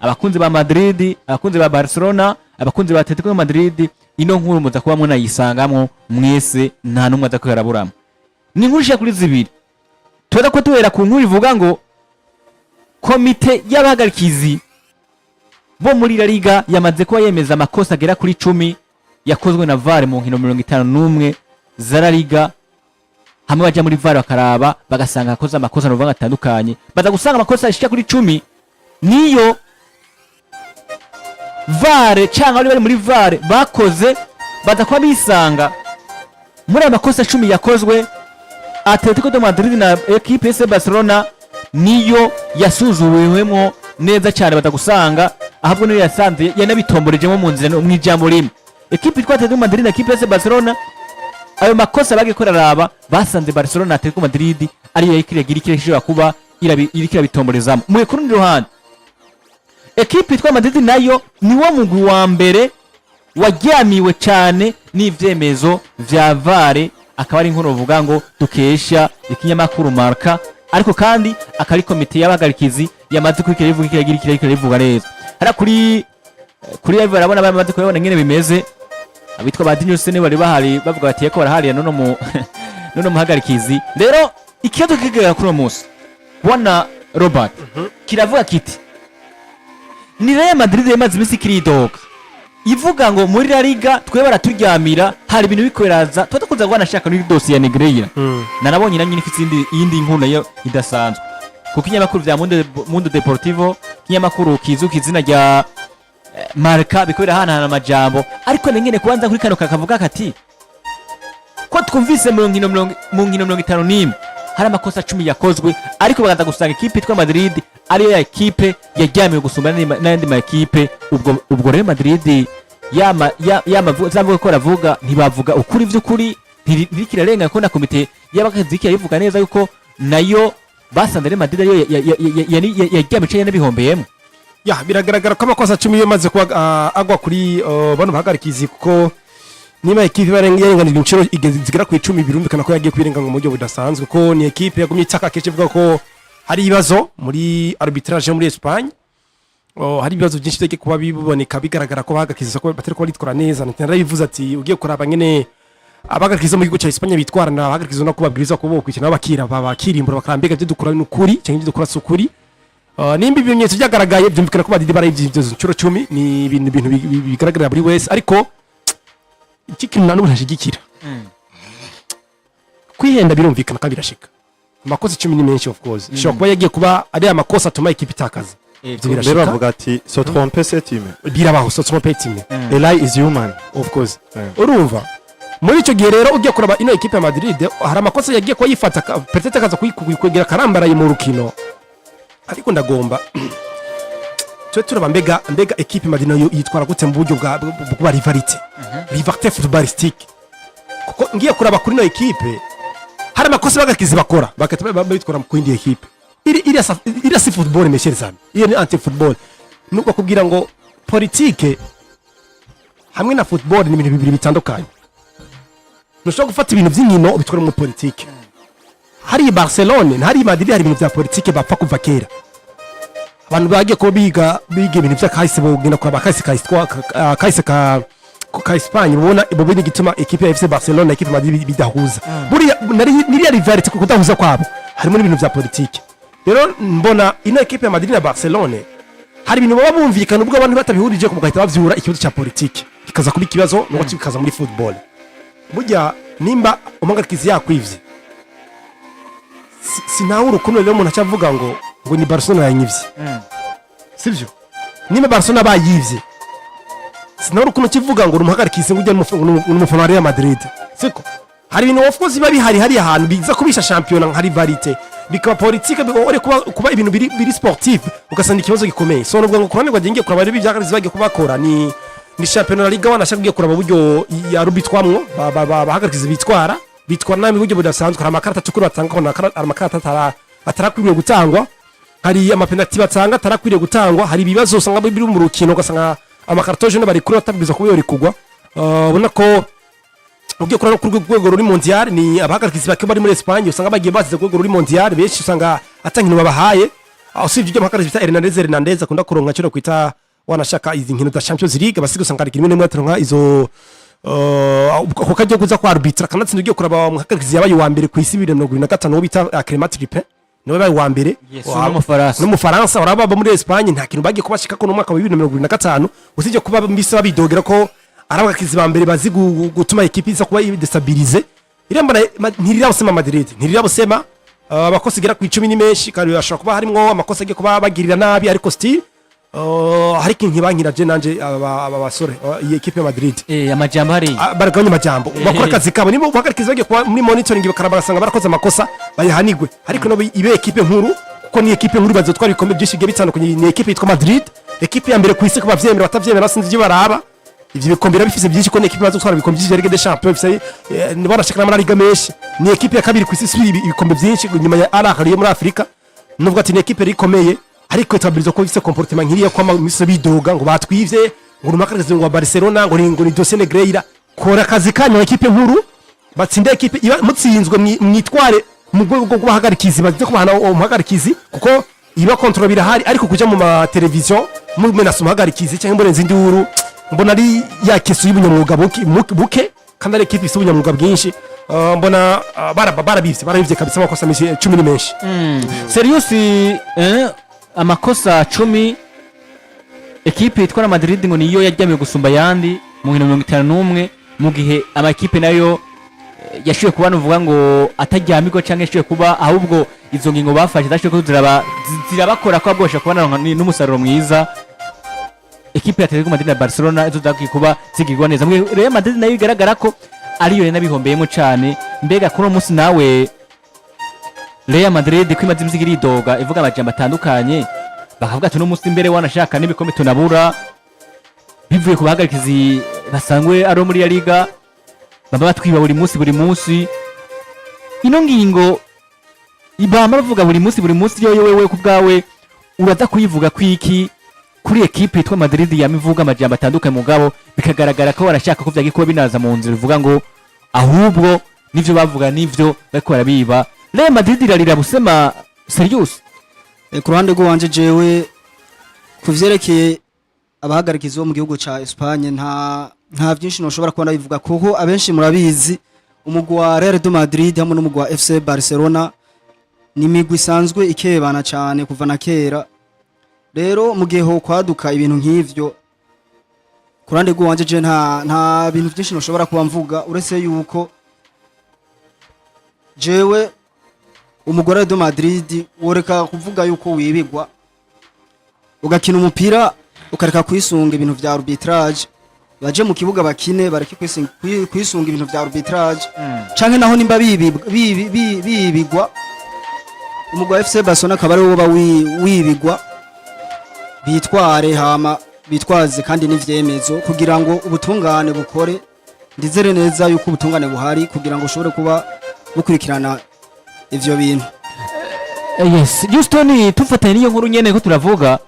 abakunzi ba Madrid, abakunzi ba Barcelona, abakunzi ba Atletico Madrid, ino nkuru muza kuba munayisangamwo mwese nta numwe aza kweraburamo. Ni nkuru kuri zibiri. Tweda ko tuhera ku nkuru ivuga ngo komite y'abahagarikizi bo muri La Liga yamaze kuba yemeza amakosa agera kuri 10 yakozwe na VAR mu nkino 51 za La Liga. Hamwe baje muri VAR bakaraba bagasanga akoze amakosa no atandukanye, baza gusanga amakosa ashika kuri 10 niyo VAR cyangwa bari muri VAR bakoze, baza kuba bisanga muri amakosa 10 yakozwe Atletico de Madrid na equipe FC Barcelona niyo yasuzuwemo neza cyane, batagusanga ahabwo niyo yasanze yanabitomborejemo mu nzira mu ijambo rimwe. Equipe itwa Atletico Madrid na equipe FC Barcelona ayo makosa bagikora raba basanze Barcelona na Atletico Madrid ari yakirigira kuba irikira bitomborezamo. Mu kurundi ruhande equipe itwa Madrid nayo niwo mugwi wa mbere wajyamiwe cyane n'ivyemezo vya VAR, akaba ari inkuru uvuga ngo dukesha ikinyamakuru Marca, ariko kandi akari komite y'abagarikizi yamaze kwikira ivuga neza. Hara kuri live barabona bamaze kubona ngene bimeze, abitwa Badinyo ne bari bahari bavuga bati yako barahari nono muhagarikizi. Rero ikibazo kigera kuri umunsi bwana Robert kiravuga kiti ni Real Madrid yamaze imisi kiridoka ivuga ngo muri La Liga twe baraturyamira, hari ibintu bikweraza tudakunze gwana shaka muri dossier ya Negreira. Nanabonye nanyi nifite iyindi nkuru nayo idasanzwe kuko inyamakuru vya Mundo Deportivo, inyamakuru kizuka izina rya Marca bikorera hana amajambo, ariko nengene kubanza kuri kano kakavuga kati ko twumvise mu nkino 51 hari amakosa 10 yakozwe, ariko bagaza gusanga ikipe itwa Madrid ariyo ya ekipe yajyamiwe gusumba n'andi ma ekipe. Ubwo Real Madrid zavuga ko ravuga ntibavuga ukuri vy'ukuri, ntirikirarenga ko na komite y'abakazi ivuga neza yuko nayo basanze Real Madrid ariyo yajyamiwe cyane n'abihombeyemo. Ya biragaragara ko amakosa 10 yamaze kuba agwa kuri bano bahagarikizi, kuko niba ekipe barenganije incuro zigera ku 10 birumvikana ko yagiye kwirenganga mu buryo budasanzwe, ko ni ekipe yagumye itaka keje ivuga ko hari ibibazo muri arbitrage muri Espagne. Hari ibibazo byinshi teke kuba biboneka bigaragara ko bahagarikiza ko batari ko litwara neza. Narabivuze ati ugiye kuraba ngene abagarikiza mu gihugu cya Espagne bitwarana, abagarikiza no kubabwiriza ko bo kwikina bakirimbura bakarambega byo dukora n'ukuri cyangwa byo dukora sukuri. Nimba ibimenyetso byagaragaye byumvikana ko badidi barayivyizo incuro 10 ni ibintu bigaragarira buri wese, ariko ikintu nanu ntashigikira kwihenda birumvikana kandi birashika. Amakosa 10 ni menshi of course, shobora kuba yagiye kuba ari amakosa atuma ikipe itakaza. Rero bavuga ati so tromper cette team birabaho, so tromper team Eli is human of course. Urumva muri icyo gihe rero ugiye kuraba ino ekipe ya Madrid hari amakosa yagiye ko yifata peut-être akaza kuyikwegera karambaraye mu rukino, ariko ndagomba turaba mbega ekipe Madrid nayo yitwara gute mu buryo bwa rivalite footballistique. Kuko ngiye kuraba kuri ino ekipe hari amakosa bagakizi bakora bitwara mu kindi ekipe iri si football meshere sana, iyo ni anti football. Nuko kubwira ngo politique hamwe na football ni ibintu bibiri bitandukanye. Nushobora gufata ibintu by'inkino bitwara mu politique. Hari Barcelona hari Madrid hari ibintu bya politique bapfa kuva kera. Abantu bagiye ko biga ibintu bya kahise bogenda kwa kahise ka Espagne, ubona ibo bini gituma equipe ya FC Barcelona equipe Madrid bidahuza. Buriya niriya rivalite kudahuza kwabo harimo n'ibintu bya politique. Rero mbona ino equipe ya Madrid na Barcelona hari ibintu baba bumvikana ubwo abantu batabihurije ko mugahita bavyura ikibazo cya politique kikaza kuba ikibazo no kikaza muri football. Burya nimba umugarikizi yakwivye sinaho urukundo rero umuntu acavuga ngo ni Barcelona yanyivye. Sivyo? Nimba Barcelona bayivye sinaho urukundo kivuga ngo umuhagarikizi ujya n'umufana wa Real Madrid. Siko hari ibintu of course biba hari ahantu biza kubisha champion nka rivalite bikaba politique ore kuba ibintu biri sportif ugasanga ikibazo gikomeye. So nubwo ngo kurane gwagiye kuraba bari byakarizi bagiye kubakora ni champion la Liga wanashaka kugiye kuraba buryo ya rubitwamwo bahagarikizi bitwara nabi buryo budasanzwe. Hari amakarata tukuru batanga ko amakarata atarakwiriye gutangwa, hari amapenalty batanga atarakwiriye gutangwa, hari ibibazo usanga biri mu rukino ugasanga amakarata je bari kuri batabwiza kuba yori kugwa. Ubona ko ugiye kurana ku rwego ruri mondial ni abahagarikizi bake bari muri Espagne usanga bagiye bazize ku rwego ruri mondial benshi usanga atankino babahaye. usibye ibyo mpakara bita Hernandez akunda kuronka cyo kwita wanashaka izi nkino za Champions League basiga usanga rimwe n'imwe ataronka izo ko kajya kuza kwa arbitre kanatsinda ugiye kuraba muhakarikizi yabaye wa mbere ku isi 2025 bita Clément Turpin niwe baye wa mbere n'umufaransa uraba muri Espagne nta kintu bagiye kubashika ko no mwaka wa 2025 usibye kuba mbise babidogera ko arabakizi ba mbere bazi gutuma equipe isa kuba destabilize iramba ntirirabusema Madrid ntirirabusema abakosi gera ku 10 ni menshi kandi bashaka kuba harimo amakosa agiye kuba bagirira nabi ariko still hari kintu bankiraje nanje aba basore iyi equipe ya Madrid amajambo hari baraganye amajambo bakora akazi kabo nibo bakarikiza bagiye kuba muri monitoring bakarabasanga barakoze amakosa bayihanigwe ariko no ibe equipe nkuru kuko ni equipe nkuru bazotwara ibikombe byinshi bigiye bitandukanye ni equipe yitwa Madrid equipe ya mbere ku isi kuba vyemera batavyemera basinze ibyo baraba ivyo bikombera bifise byinshi ko ni equipe bazotwara ibikombe byinshi Ligue des Champions bifise ni barashikana muri Liga menshi ni equipe ya kabiri ku isi ibikombe byinshi nyuma ya Al Ahly muri Afrika nubwo ati ni equipe rikomeye ariko etabirizo ko bifise comportement nkiriya kwa mise bidoga ngo batwivye ngo rumakarize ngo Barcelona ngo ni Dossier Negreira kora akazi kanyu equipe nkuru batsinda equipe mutsinzwe mwitware mu rwego rwo bahagarikizi baze kubahana umuhagarikizi kuko iba control birahari ariko kuja mu ma television mu menace umuhagarikizi cyangwa mbone nzinduru mbona ari ya kesu y'ubunyamwuga buke kandi ari equipe y'ubunyamwuga bwinshi mbona barabivye kabisa amakosa 10 ni menshi serious amakosa 10 equipe yitwa Madrid ngo niyo yajyamiye gusumba yandi mu 51 mu gihe ama equipe nayo yashiye kuba nuvuga ngo atajyamirwa canke yashiye kuba ahubwo izo ngingo bafashe zashiye ko zirabakora ko abosha kubana n'umusaruro mwiza equipe ya Atletico Madrid na Barcelona izo daki kuba zigirwa neza mu Real Madrid nayo igaragara ko ariyo nabihombeyemo cyane mbega kuno munsi nawe Real Madrid kwimaze imizigiri idoga ivuga amajambo atandukanye bakavuga ati no munsi imbere wanashaka n'ibikombe tunabura bivuye ku bahagarikizi basangwe ari muri Liga baba batwiba buri munsi ino ngingo ibama bavuga buri munsi yo wewe ku bwawe uraza kuyivuga kwiki kuri equipe yitwa Madrid yamivuga amajambo atandukanye mugabo bikagaragara ko barashaka ko vyagikuba binaza mu nzira bivuga ngo ahubwo nivyo bavuga nivyo bariko barabiba Real Madrid irarira busema serious ku ruhande rwanje jewe kuvyerekeye abahagarikizi bo mu gihugu ca Espagne nta byinshi noshobora kuba ndabivuga kuko abenshi murabizi umugwi wa Real de Madrid hamwe n'umugwi wa FC Barcelona ni imigwi isanzwe ikebana cyane kuva na kera rero mu gihe ho kwaduka ibintu nk'ivyo ku ruhande rwanje je nta bintu byinshi noshobora kuba mvuga uretse yuko jewe umugore wa Madrid woreka kuvuga yuko wibigwa ugakina umupira ukareka kwisunga ibintu vya arbitrage baje mu kibuga bakine bareke kwisunga ibintu vya arbitrage canke naho nimba bibigwa umugore wa FC Barcelona akaba ari wo wibigwa bitware hama bitwaze kandi n'ivyemezo kugira ngo ubutungane bukore ndizere neza yuko ubutungane buhari kugira ngo ushobore kuba bukurikirana ivyo bintu yes Houston tufatanye niyo nkuru nyene ko turavuga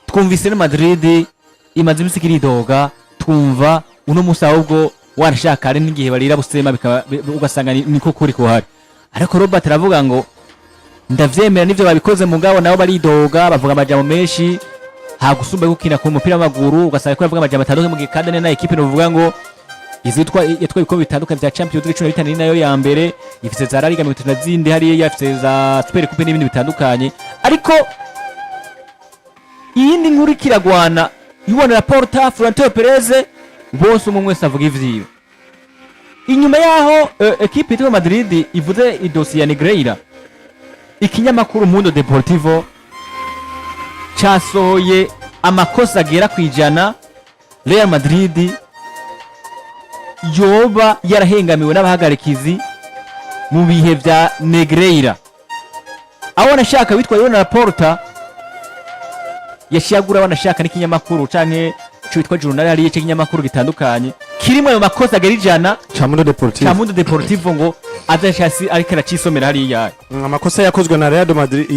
twumvise na Madrid imaze imisikiri idoga twumva uno musa ahubwo warashaka ari n'igihe barira busema ugasanga niko kuri kuhari ariko Robert aravuga ngo ndavyemera nivyo babikoze mu ngabo nabo baridoga bavuga amajambo menshi ha gusumba gukina ku mupira w'amaguru ugasanga ko bavuga amajambo atandukanye mu gikanda na equipe no vuga ngo izitwa ibikombe bitandukanye vya Champions League 15 nayo ya mbere ifise za La Liga 30 zindi hari yafise za Super Coupe n'ibindi bitandukanye ariko iyindi nkuru ikiragwana ibona Laporta Florentino Perez bose umwe avuga ivyiwe inyuma yaho equipe ya Madrid ivuze idossier ya Negreira ikinyamakuru Mundo Deportivo casohoye amakosa agera kwijana Real Madrid yoba yarahengamiwe n'abahagarikizi mu bihe vya Negreira aho nashaka witwa Yona Laporta yashiyagura wanashaka n'ikinyamakuru canke cyo journal ari ikinyamakuru gitandukanye kirimo ayo makosa agera ijana cha Mundo Deportivo ngo adashasi ariko aracisomera hari yayo amakosa yakozwe na Real Madrid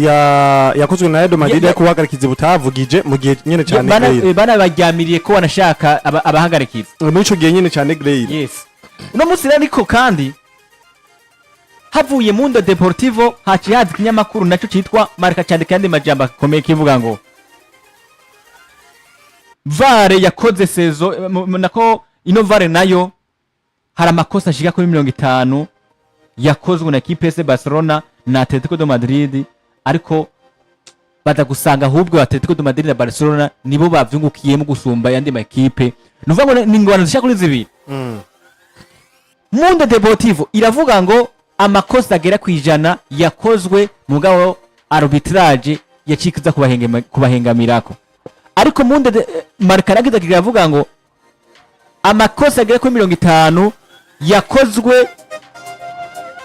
yakozwe na Real Madrid yakuhagarikiza butavugije mu gihe nyene cyane bana bajyamiriye ko wanashaka abahagarikiza muri ico gihe nyene cyane Negreira yes uno munsi ariko kandi havuye Mundo Deportivo haciye haza ikinyamakuru naco citwa Marca cyandika yandi majambo akomeye kivuga ngo VAR yakoze sezo nako ino VAR nayo hari amakosa ashika kuri 50 yakozwe na equipe FC Barcelona na Atletico de Madrid, ariko baza gusanga ahubwo Atletico de Madrid na Barcelona nibo bavyungukiyemo gusumba yandi ma equipe. Nuvuga ngo ni ingwano zishaka kuri zibiri. Mundo Deportivo iravuga ngo amakosa agera kwijana yakozwe mugabo arbitrage yacikiza kubahengamirako, ariko Mundo Marca nagize kiravuga ngo amakosa agera kuri 50 yakozwe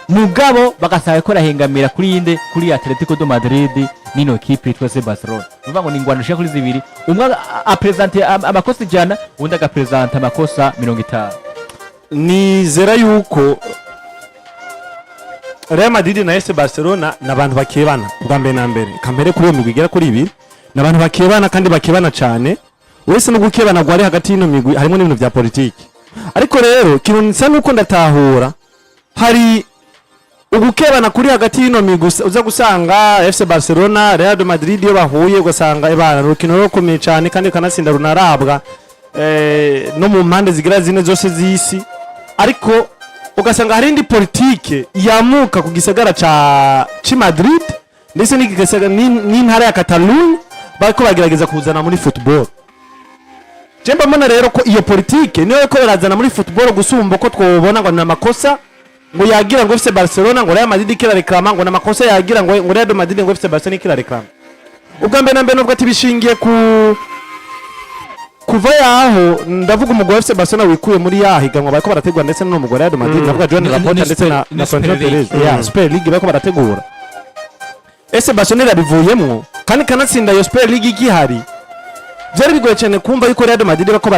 mugabo bagasaba ko rahengamira kuri inde kuri Atletico de Madrid nino equipe yitwa FC Barcelona. Nuvuga ngo ni ingwano shaka kuri zibiri, umwe apresente amakosa ijana undi agapresenta amakosa 50. nizera yuko Real Madrid na FC Barcelona nabantu bakebana bwa mbere na mbere kambere kuri yo migwi igera kuri ibiri nabantu bakebana kandi bakebana cyane, wese no gukebana gwari hagati y'ino migwi harimo n'ibintu bya politiki. Ariko rero kintu nsa nuko ndatahura hari ugukebana kuri hagati y'ino migwi uza gusanga FC Barcelona Real de Madrid yo bahuye ugasanga ebana rukino rukomeye cyane kandi kanasinda runarabwa no mu mpande zigira zine zose z'isi, ariko ugasanga hari indi politike yamuka ku gisagara ca Madrid ndetse n'intara ya Catalogne bariko bagerageza kuzana muri football. Jemba mbona rero ko iyo politike niyo ko barazana muri football gusumba ko twobona ngo na makosa ngo yagira ngo FC Barcelona ngo Real Madrid kira reklama ngo na makosa yagira ngo Real Madrid ngo FC Barcelona kira reklama. Ugambe na mbe no bwati bishingiye kuva yaho ndavuga umugore FC Barcelona wikuye muri yahiganwa bariko barategura ndetse no mugore Real Madrid navuga John Laporta ndetse na Florentino Perez ya Super League bariko barategura. FC Barcelona bivuyemwo kandi kanatsinda yo Super League igihari. Byari bigoye cyane kumva yuko Real Madrid bako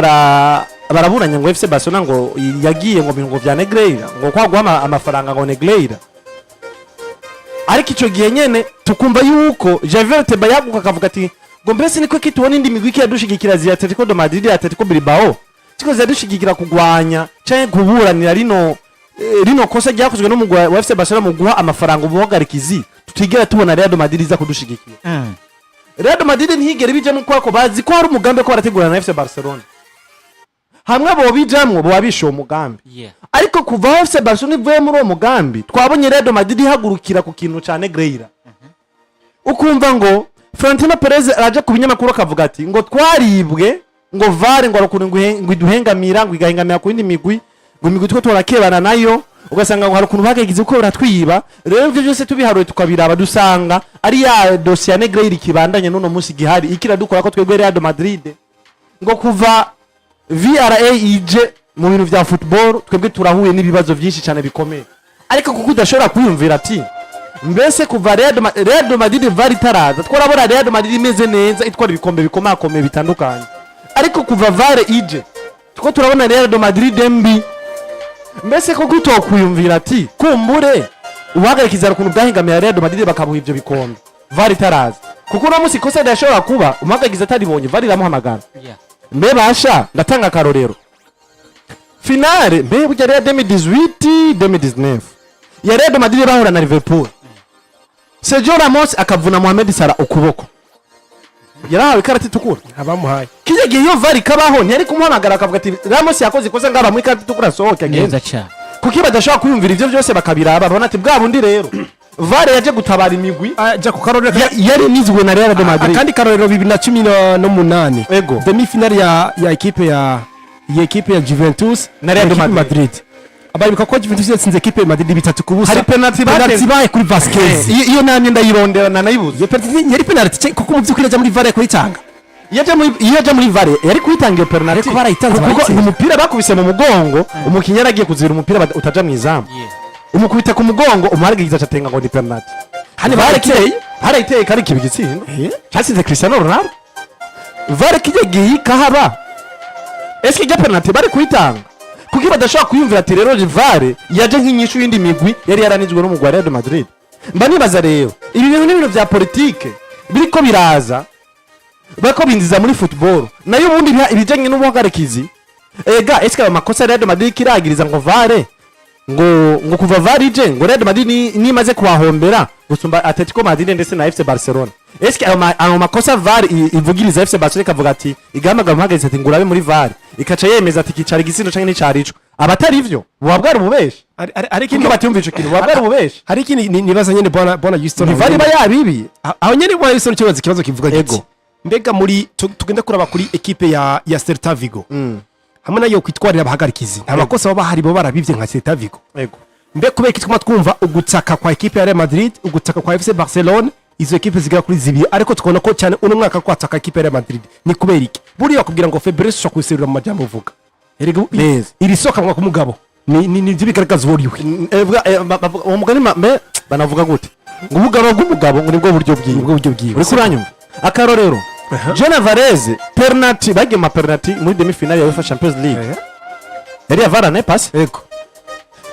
baraburanya ngo FC Barcelona ngo yagiye ngo bingo vya Negreira ngo kwagwa amafaranga ngo Negreira. Ariko ico gihe nyene tukumva yuko Javier Tebas yaguka akavuga ati ngo mbese niko kitubona indi migwi yadushigikira zya Atletico de Madrid Atletico Bilbao kiko zadushigikira kugwanya cyane kuburanira rino kosa ryakozwe no mugwa wa FC Barcelona mu guha amafaranga ubuhagarikizi tutigera tubona Real Madrid iza kudushigikira. Real Madrid ntihigera bijamwe kwako bazi ko hari umugambi ko barategura na FC Barcelona. Hamwe bo bijamwe bo babisho umugambi. Ariko kuva FC Barcelona ivuye muri uwo mugambi twabonye Real Madrid ihagurukira ku kintu ca Negreira. Ukumva ngo Florentino Perez araje ku binyamakuru akavuga ati ngo twaribwe ngo VAR ngo arakuru ngo iduhengamira ngo igahengamira ku indi migwi ngo migwi two turakebana nayo ugasanga ngo hari ukuntu bagegize uko baratwiba. Rero ibyo byose tubiharuye tukabiraba dusanga ari ya dossier ya Negreira ikibandanye nuno munsi gihari ikira dukora ko twebwe Real Madrid ngo kuva VRA ije mu bintu vya football twebwe turahuye n'ibibazo byinshi cyane bikomeye. Ariko kuko udashobora kwiyumvira ati mbese kuva Real Madrid VAR itaraza twarabona Real Madrid imeze neza itwara ibikombe bikomakomeye bitandukanye, ariko kuva VAR ije tuko turabona Real Madrid mbi. Mbese ko kutokwiyumvira ati kumbure ubahagarikiza ukuntu byahingamira Real Madrid bakabuha ibyo bikombe VAR itaraza, kuko no musi kosa ndashobora kuba umahagarikiza ataribonye VAR iramuhamagara. Mbe basha ndatanga karorero finale mbe burya Real 2018 2019 ya Real Madrid bahura na Liverpool, Sergio Ramos akavuna Mohamed Salah ukuboko yarahawe karate tukura abamuhaye kije gihe yo VAR kabaho ntiyari kumuhamagara akavuga ati Ramos yakoze ikosa ngaba muri karate tukura sohoke agenda cyane, kuko badashobora kwiyumvira ivyo byose bakabiraba babona ati bwa bundi rero VAR yaje gutabara imigwi aja ku karorero yari nizwe na Real de Madrid kandi karorero 2018 ego demi finale ya equipe ya Juventus na Real de Madrid abayibuka ko Juventus yatsinze equipe ya Madrid 3-0 hari penalty baye kuri Vasquez iyo namye ndayironderana nayibuze iyo penalty yari penalty kuko mu byukuri yaje muri VAR kuyitanga yaje muri VAR yari kuyitanga iyo penalty ariko barayitanze kuko umupira bakubise mu mugongo umukinnyi yaragiye kuzira umupira utaja mu izamu umukubita ku mugongo umuharagiza acatenga ngo ni penalty hani barayiteye kari kibigitsindo cyasize Cristiano Ronaldo VAR kigiye kahaba eske ijya penalty bari kuyitanga kuko badashobora kuyumvira ati rero VAR yaje nk'inyishu y'indi migwi yari yaranijwe no mu Real de Madrid. Mba nibaza rero ibi bintu n'ibintu vya politike biriko biraza bako bindiza muri football nayo ubundi ibijanye n'ubuhagarikizi ega eske amakosa Real de Madrid kiragiriza ngo VAR ngo kuva varije ngo Real Madrid ni imaze kuhahombera gusumba Atletico Madrid ndetse na FC Barcelona. Eske ayo makosa VAR ivugiriza FC Barcelona ikavuga ati igamaga mpagaze ati ngurabe muri VAR ikaca yemeza ati kicara igisindo canke n'icarico abatari ivyo wabwara umubesha ari kintu batumvisha kintu wabwara umubesha hari ikindi nibaza nyene bona Houston VAR iba yabibi aho nyene bona Houston ikibazo kivuga giti mbega muri tugenda kuraba kuri equipe ya Celta Vigo hamwe nayo kwitwarira abahagarikizi nta makosa baba hari bo barabivye nka Celta Vigo yego mbe kubera kituma twumva ugutaka kwa equipe ya Real Madrid ugutaka kwa FC Barcelona izo equipe zigera kuri zibiri ariko tukabona ko cyane uno mwaka kwataka equipe ya Real Madrid ni kubera iki buriya bakubwira ngo Fabregas ushaka kuserura mu majambo uvuga erego iri soka mwa kumugabo ni zibigaragaza uburiwe umugani banavuga gute ngo ubugabo bw'umugabo ngo nibwo buryo bwiwe uri kuranyumva akarorero Jona Varese penalty bagema penalty muri demi finale ya UEFA Champions League yari yavarane pass yego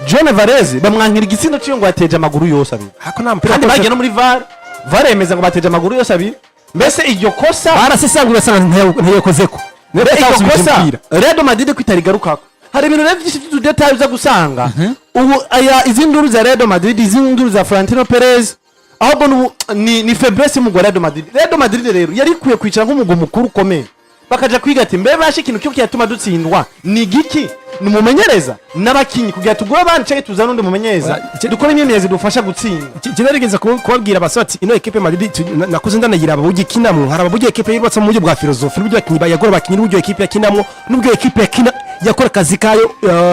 Jona Varese bamwankira igitsina cyo ngo yateje amaguru yose abiri hako nta mpira kandi bagiye no muri VAR yemeza ngo bateje amaguru yose abiri mbese iryo kosa barasesangura sana ntayekozeko iryo kosa Real Madrid kwitarigarukako hari ibintu rero byinshi by'udetail uza gusanga ubu aya izinduru za Real Madrid izinduru za Florentino Perez ahubwo ni Fabregas mu Real Madrid. Real Madrid rero yari kuye kwicara nk'umugo mukuru ukomeye bakaja kwiga ati mbe bashi ikintu cyo cyatuma dutsindwa ni giki ni mumenyereza n'abakinyi kugira tugura bandi cyo tuzana undi mumenyereza dukora imyenyereza dufasha gutsinda kinerigeza kubabwira abasati ino equipe Madrid nakuze ndanagira ababugi kinamwe hari ababugi equipe yibatse mu buryo bwa filosofi n'uburyo bakinyi bayagora bakinyi n'uburyo equipe yakinamwe n'uburyo equipe yakina yakora kazi kayo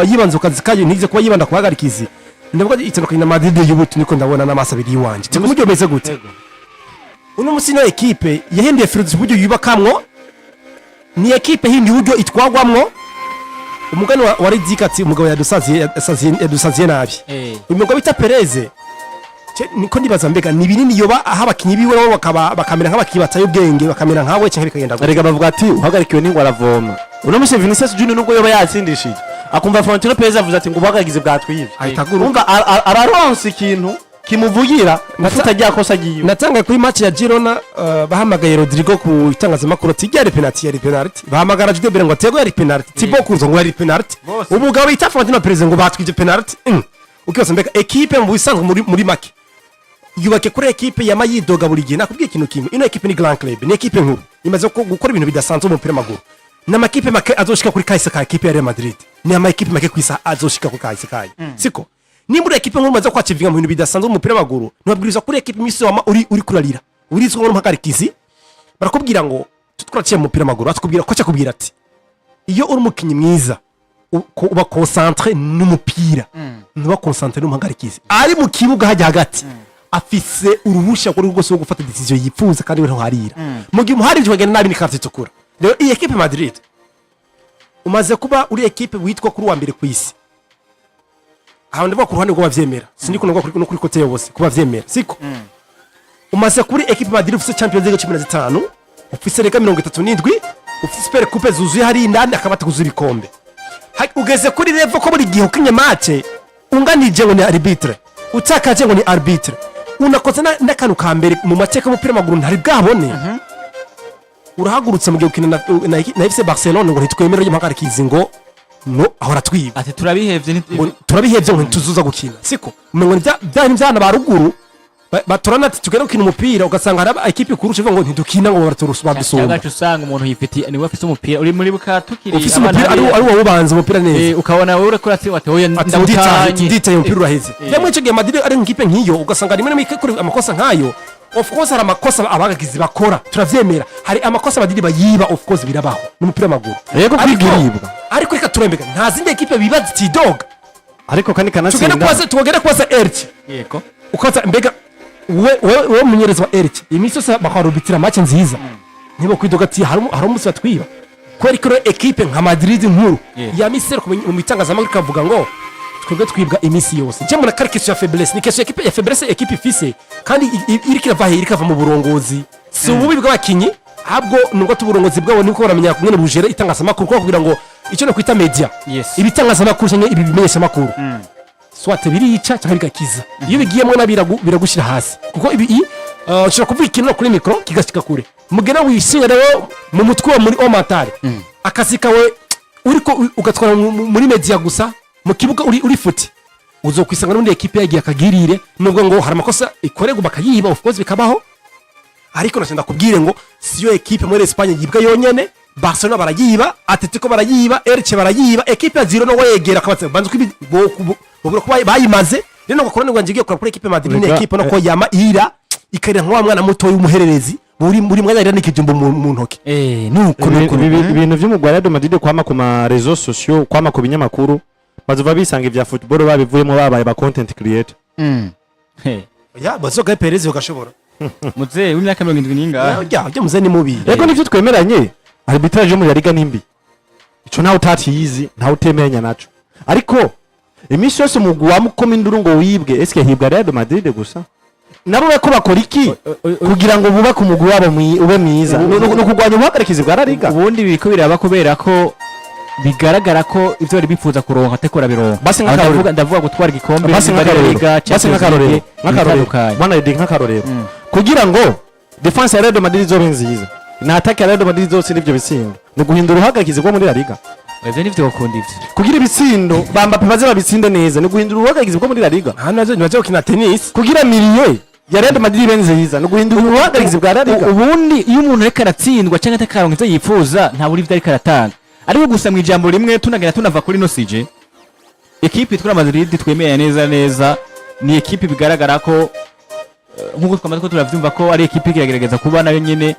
yibanze kazi kayo nize kuba yibanda kuhagarikizi ndavuga itandukanye na Madrid y'ubutu niko ndabona n'amaso abiri yiwanje cyo kumujyo beze gute uno musino equipe yahinduye filosofi buryo yubakamwo ni equipe hindi buryo itwagwamwo umugani wa Ridikati umugabo yadusaziye nabi umugabo bita Perez niko ndibaza mbega ni binini yoba aho abakinyi biwe bo bakamera nk'abakinyi bataye ubwenge bakamera nkawe cyangwa bikagenda gute arega bavuga ati uhagarikiwe n'ingwa aravoma uno mushe Vinicius Junior nubwo yoba yatsindishije akumva Florentino Perez avuze ati ngo ubagagize bwatwivye umva araronse ikintu kimuvugira nafutajya kosa giye natanga kuri match ya Girona bahamagaye Rodrigo ku itangazamakuru ati yari penalty bahamagara Jude Bellingham ngo yari penalty Thibaut Courtois ngo yari penalty umugabo bita Florentino Perez ngo batwije penalty ukibaza mbega equipe mu bisanzwe muri make yubake kuri equipe ya mayidoga buri gihe nakubwiye ikintu kimwe ino equipe ni Grand Club ni equipe nkuru imaze gukora ibintu bidasanzwe mu mupira maguru n'amakipe make azoshika kuri kahise ka equipe ya Real Madrid ni amakipe make kwisa azoshika kuri kahise kayo siko ni muri equipe nkuru maze kwacivinga mu bintu bidasanzwe mu mupira maguru ntibabwiriza kuri equipe imisi wama uri kurarira urizwe ngo mpagarikizi barakubwira ngo tutwaraciye mu mupira maguru atukubwira ko cyakubwira ati iyo uri umukinyi mwiza uba concentré n'umupira nuba concentré n'umuhagarikizi ari mu kibuga hajya hagati afise uruhusha kuri rwose wo gufata decision yifuza kandi we ntuharira mu gihe umuharije wagenda nabi ni carte itukura rero iyi equipe Madrid umaze kuba uri equipe witwa kuri wa mbere ku isi aho ndavuga ku ruhande rwo bavyemera sindi kuno no kuri kote yose kuba vyemera siko umaze kuri equipe Madrid ufise Champions League 15 ufise reka 37 ufise Super Coupe zuzuye hari indani akabata kuzuza ibikombe ugeze kuri level ko buri gihe ukinye match unganije ngo ni arbitre utakaje ngo ni arbitre unakoze n'akantu ka mbere mu mateka y'umupira maguru ntari bwabone urahagurutse mu gihe ukina na FC Barcelona ngo ntitwemere y'impagarikizi ngo no ahora twiba ati turabihevye ngo tuzuza gukina siko umengo byana baruguru batorana ati tugere gukina umupira ugasanga hari equipe kurusha ngo ntidukina ngo baraturusba dusoma cyangwa usanga umuntu yifiti ni wafise umupira uri muri bukatukiri ufise umupira ari wo ubanza umupira neza ukabona wewe urakora ati wate hoya nditaye umupira uraheze yamwe cyo gihe Madrid ari nkipe nkiyo ugasanga rimwe n'imwe kuri amakosa nkayo of course hari amakosa abagagizi bakora turavyemera hari amakosa Madrid bayiba of course birabaho n'umupira maguru yego kwigiribwa ariko reka turembega nta zindi equipe bibaza iti dog ariko kandi kanatsinda tugere kwaza Elche yego ukaza mbega we munyereza wa Elche imisi yose bakarubitira match nziza nibo kwidoga ati hari umunsi batwiba kweri ko equipe nka Madrid nkuru ya misero mu mitangazamakuru kavuga ngo twebwe twibwa imisi yose je muna karikisho ya faiblesse ni kesho equipe ya faiblesse equipe ifise kandi iri kirava mu burongozi si ububi bw'abakinyi ahubwo nubwo tuburongozi bwabo niko baramenya kumwe n'ubujere itangazamakuru ko kugira ngo icyo no kwita media ibitangazamakuru cyangwa ibi bimenyesha makuru swate birica cyangwa bigakiza iyo bigiyemo biragushira hasi kuko ibi ushobora kuvuga ikintu kuri micro kigashika kure mugena wishira rero mu mutwe muri omatare akazi kawe uriko ugatwara muri media gusa mu kibuga uri futi uzokwisanga n'undi ekipe yagiye akagirire nubwo ngo hari amakosa ikorerwa bakayiba of course bikabaho, ariko nashaka kubwire ngo siyo ekipe muri Espagne yibwa yonyene. Barcelona barayiba, Atletico barayiba, Elche barayiba, ekipe ya Girona no wegera kabatse banze kuba bayimaze rero ngo korone ngwangiye kora kuri ekipe Madrid ni ekipe no ko yama ira ikarira nka wa mwana muto y'umuhererezi muri mwanya rero nikijumbo mu ntoke. Nuko ibintu by'umugwa Real Madrid kwama ku ma réseaux sociaux, kwama ku binyamakuru bazova bisanga ivya football babivuyemo babaye ba content creator. Ya bazoga Perez ugashobora muze w'imyaka 70 ninga ya muze ni mubi. Ego nivyo twemeranye, arbitrage muri La Liga nimbi, ico nawe utatiyizi ntawe utemenya naco, ariko imisi yose umugwi wamukoma induru ngo wibwe, eske hibwa Real Madrid gusa nabo bako bakora iki kugira ngo bubake umugwi wabo ube mwiza no kugwanya ubuhagarikizi bwa La Liga? Ubundi biriko biraba kubera ko bigaragara ko ivyo bari bifuza kuronka atekora bironka. Basi ndavuga gutwara igikombe basi nk'akarorero bwana Edi nk'akarorero kugira ngo defense ya Real Madrid izobe nziza na attack ya Real Madrid zose nivyo bisindo no guhindura ubuhagarikizi bwo muri La Liga. Ivyo nivyo bakunda ivyo kugira ibitsindo Mbappe baze babitsinde neza no guhindura ubuhagarikizi bwo muri La Liga. Hano baje gukina tennis kugira milieu ya Real Madrid benze nziza no guhindura ubuhagarikizi bwa La Liga. Ubundi iyo umuntu reka aratsindwa cyangwa atakaronka ivyo yifuza nta buri ivyo ariko aratanga, ariko gusa mu ijambo rimwe tunagenda tunava kuri no sije ekipe itwara Madrid twemeye neza ni ekipe bigaragara ko nkuko twamaze ko turavyumva ko ari ekipe igerageza kuba nayo nyene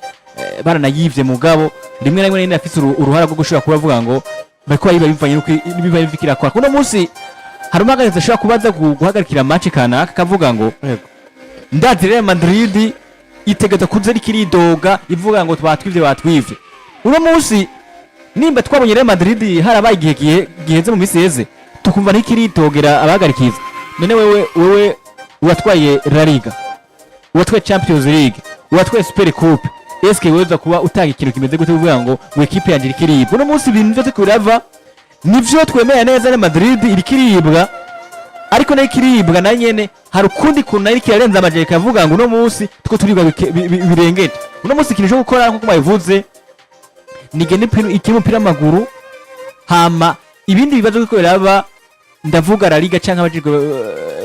baranayivye mugabo rimwe na rimwe nyene afite uruhara rwo gushobora kuba avuga ngo bariko bayiba bivanye nuko biba bifikira kwa kuno munsi hari umwagaritse ashobora kubaza guhagarikira match kanaka kavuga ngo ndazi Real Madrid itegeza kuza rikiridoga ivuga ngo batwivye uno munsi nimba twabonye Real Madrid harabaye igihe giheze mu misi yeze tukumva ntikiritogera abahagarikiza. None wewe uwatwaye La Liga, uwatwaye Champions League, uwatwaye Super Coupe, eske weza kuba utanga ikintu kimeze gute uvuga ngo ekipe yanje irikiribwa? Uno munsi ibintu byose kurava nivyo twemeye neza Real Madrid irikiribwa, ariko nayo ikiribwa na nyene hari ukundi kuntu nayo kirarenza amajeri kavuga ngo uno munsi tuko turibwa birengete. Uno munsi ikintu cyo gukora nko bayivuze nigende ikiri umupira w'amaguru hama ibindi bibazo biko biraba ndavuga La Liga canka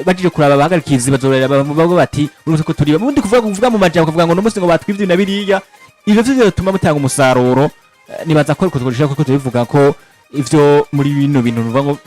bajije kuraba bahagarikizi bazorera bavuga bati uruko ko turiba ubundi kuvuga mu majambo kuvuga ngo no munsi ngo batwivye na biriya ivyo byo bituma mutanga umusaruro nibaza ko ariko tukoresha ko tubivuga ko ivyo muri bino bintu nuvuga ngo